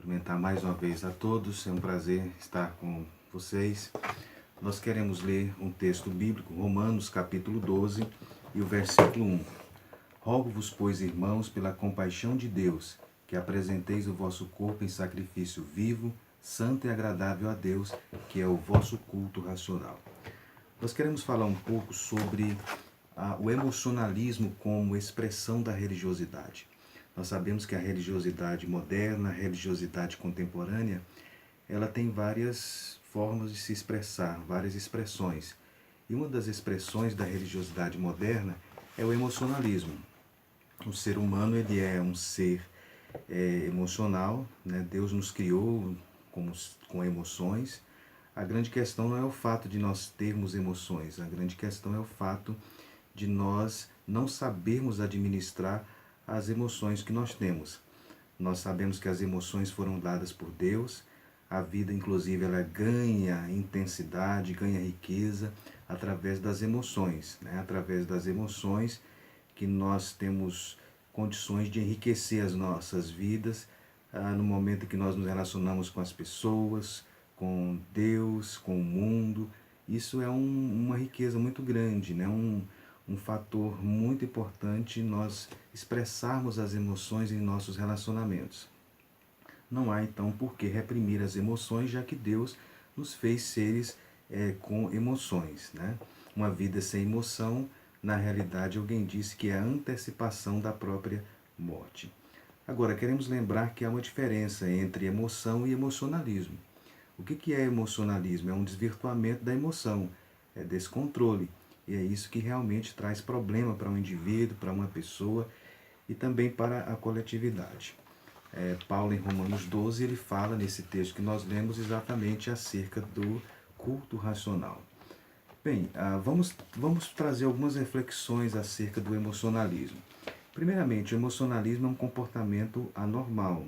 Cumprimentar mais uma vez a todos, é um prazer estar com vocês. Nós queremos ler um texto bíblico, Romanos capítulo 12 e o versículo 1. Rogo-vos, pois, irmãos, pela compaixão de Deus, que apresenteis o vosso corpo em sacrifício vivo, santo e agradável a Deus, que é o vosso culto racional. Nós queremos falar um pouco sobre o emocionalismo como expressão da religiosidade. Nós sabemos que a religiosidade moderna, a religiosidade contemporânea, ela tem várias formas de se expressar, várias expressões. E uma das expressões da religiosidade moderna é o emocionalismo. O ser humano ele é um ser emocional, né? Deus nos criou com emoções. A grande questão não é o fato de nós termos emoções, a grande questão é o fato de nós não sabermos administrar as emoções que nós temos. Nós sabemos que as emoções foram dadas por Deus, a vida inclusive ela ganha intensidade, ganha riqueza através das emoções, né? Através das emoções que nós temos condições de enriquecer as nossas vidas no momento que nós nos relacionamos com as pessoas, com Deus, com o mundo. Isso é uma riqueza muito grande, né? Um fator muito importante nós expressarmos as emoções em nossos relacionamentos. Não há então por que reprimir as emoções, já que Deus nos fez seres com emoções, né? Uma vida sem emoção, na realidade, alguém disse que é a antecipação da própria morte. Agora, queremos lembrar que há uma diferença entre emoção e emocionalismo. O que é emocionalismo? É um desvirtuamento da emoção, é descontrole. E é isso que realmente traz problema para um indivíduo, para uma pessoa e também para a coletividade. Paulo, em Romanos 12, ele fala nesse texto que nós lemos exatamente acerca do culto racional. Bem, vamos trazer algumas reflexões acerca do emocionalismo. Primeiramente, o emocionalismo é um comportamento anormal.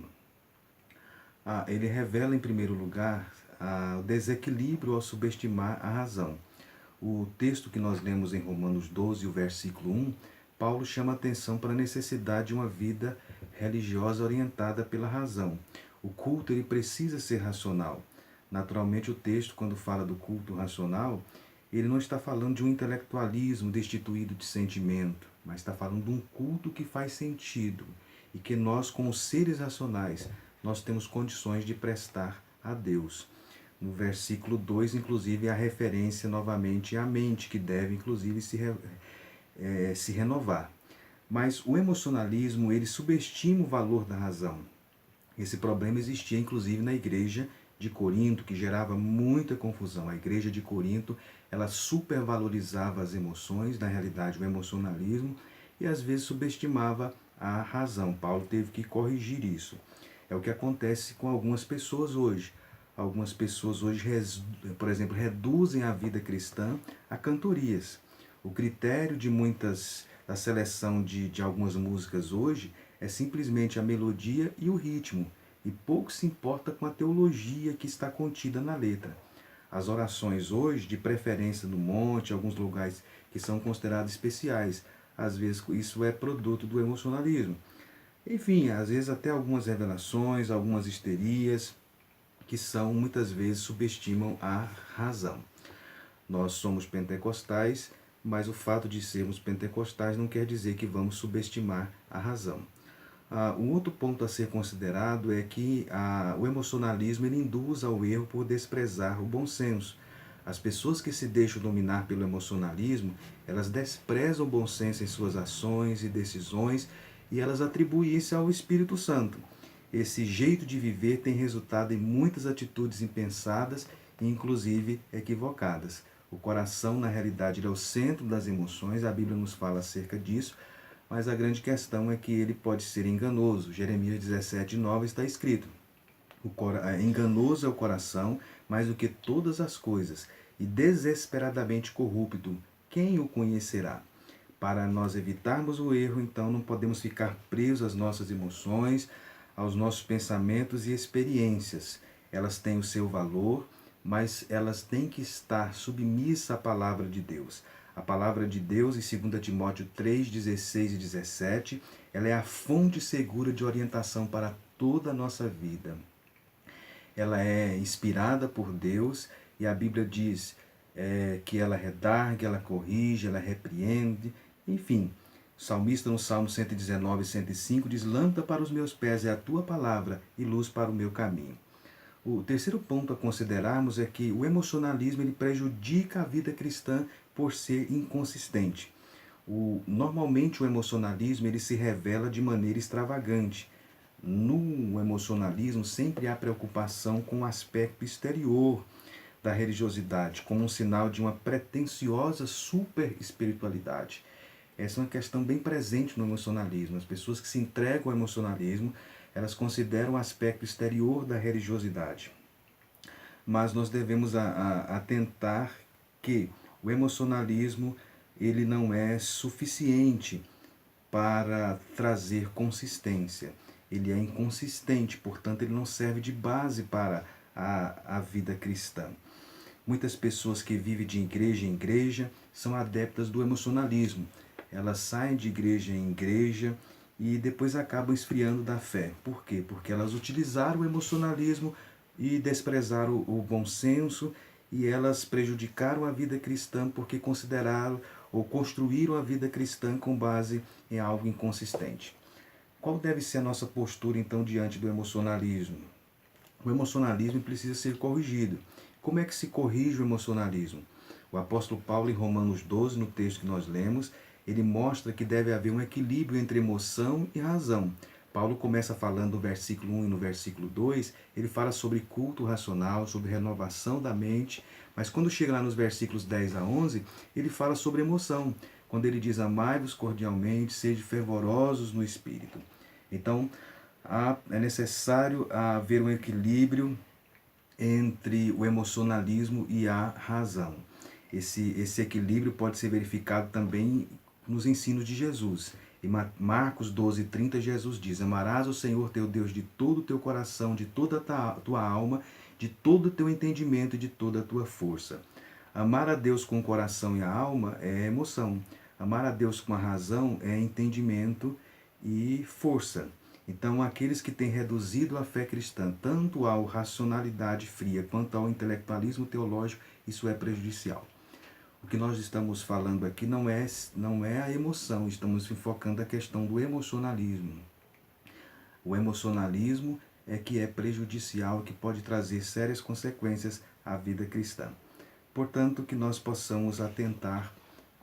Ele revela, em primeiro lugar, o desequilíbrio ao subestimar a razão. O texto que nós lemos em Romanos 12, o versículo 1, Paulo chama a atenção para a necessidade de uma vida religiosa orientada pela razão. O culto ele precisa ser racional. Naturalmente, o texto, quando fala do culto racional, ele não está falando de um intelectualismo destituído de sentimento, mas está falando de um culto que faz sentido e que nós, como seres racionais, nós temos condições de prestar a Deus. No versículo 2, inclusive, há referência novamente à mente, que deve, inclusive, se renovar. Mas o emocionalismo, ele subestima o valor da razão. Esse problema existia, inclusive, na igreja de Corinto, que gerava muita confusão. A igreja de Corinto, ela supervalorizava as emoções, na realidade, o emocionalismo, e às vezes subestimava a razão. Paulo teve que corrigir isso. É o que acontece com algumas pessoas hoje. Algumas pessoas hoje, por exemplo, reduzem a vida cristã a cantorias. O critério da seleção de algumas músicas hoje é simplesmente a melodia e o ritmo, e pouco se importa com a teologia que está contida na letra. As orações hoje, de preferência no monte, alguns lugares que são considerados especiais, às vezes isso é produto do emocionalismo. Enfim, às vezes até algumas revelações, algumas histerias, que muitas vezes subestimam a razão. Nós somos pentecostais, mas o fato de sermos pentecostais não quer dizer que vamos subestimar a razão. Um outro ponto a ser considerado é que o emocionalismo ele induz ao erro por desprezar o bom senso. As pessoas que se deixam dominar pelo emocionalismo, elas desprezam o bom senso em suas ações e decisões e elas atribuem isso ao Espírito Santo. Esse jeito de viver tem resultado em muitas atitudes impensadas e inclusive equivocadas. O coração, na realidade, é o centro das emoções, a Bíblia nos fala acerca disso, mas a grande questão é que ele pode ser enganoso. Jeremias 17:9 está escrito: enganoso é o coração mais do que todas as coisas, e desesperadamente corrupto, quem o conhecerá? Para nós evitarmos o erro, então, não podemos ficar presos às nossas emoções, aos nossos pensamentos e experiências. Elas têm o seu valor, mas elas têm que estar submissas à palavra de Deus. A palavra de Deus, em 2 Timóteo 3, 16 e 17, ela é a fonte segura de orientação para toda a nossa vida. ela é inspirada por Deus e a Bíblia diz que ela redargue, ela corrige, ela repreende, enfim. O salmista no Salmo 119, 105 diz: lâmpada para os meus pés é a tua palavra e luz para o meu caminho. O terceiro ponto a considerarmos é que o emocionalismo ele prejudica a vida cristã por ser inconsistente. Normalmente o emocionalismo ele se revela de maneira extravagante. No emocionalismo sempre há preocupação com o aspecto exterior da religiosidade, como um sinal de uma pretensiosa super espiritualidade. Essa é uma questão bem presente no emocionalismo. As pessoas que se entregam ao emocionalismo, elas consideram o aspecto exterior da religiosidade. Mas nós devemos atentar que o emocionalismo ele não é suficiente para trazer consistência. Ele é inconsistente, portanto, ele não serve de base para a vida cristã. Muitas pessoas que vivem de igreja em igreja são adeptas do emocionalismo. Elas saem de igreja em igreja e depois acabam esfriando da fé. Por quê? Porque elas utilizaram o emocionalismo e desprezaram o bom senso, e elas prejudicaram a vida cristã porque consideraram ou construíram a vida cristã com base em algo inconsistente. Qual deve ser a nossa postura então diante do emocionalismo? O emocionalismo precisa ser corrigido. Como é que se corrige o emocionalismo? O apóstolo Paulo, em Romanos 12, no texto que nós lemos, ele mostra que deve haver um equilíbrio entre emoção e razão. Paulo começa falando no versículo 1 e no versículo 2, ele fala sobre culto racional, sobre renovação da mente, mas quando chega lá nos versículos 10 a 11, ele fala sobre emoção, quando ele diz: amai-vos cordialmente, sede fervorosos no espírito. Então, é necessário haver um equilíbrio entre o emocionalismo e a razão. Esse equilíbrio pode ser verificado também nos ensinos de Jesus. Em Marcos 12:30, Jesus diz: amarás o Senhor teu Deus de todo o teu coração, de toda a tua alma, de todo o teu entendimento e de toda a tua força. Amar a Deus com o coração e a alma é emoção. Amar a Deus com a razão é entendimento e força. Então, aqueles que têm reduzido a fé cristã tanto à racionalidade fria quanto ao intelectualismo teológico, isso é prejudicial. O que nós estamos falando aqui não é a emoção, estamos enfocando a questão do emocionalismo. O emocionalismo é que é prejudicial, que pode trazer sérias consequências à vida cristã. Portanto, que nós possamos atentar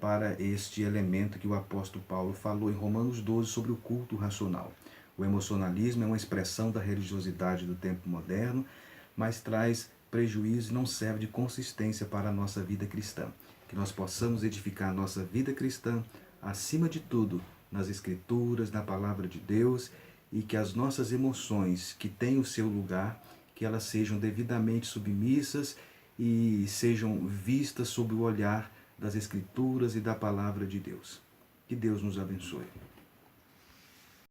para este elemento que o apóstolo Paulo falou em Romanos 12 sobre o culto racional. O emocionalismo é uma expressão da religiosidade do tempo moderno, mas traz prejuízo e não serve de consistência para a nossa vida cristã. Que nós possamos edificar a nossa vida cristã, acima de tudo, nas Escrituras, na Palavra de Deus, e que as nossas emoções, que têm o seu lugar, que elas sejam devidamente submissas e sejam vistas sob o olhar das Escrituras e da Palavra de Deus. Que Deus nos abençoe.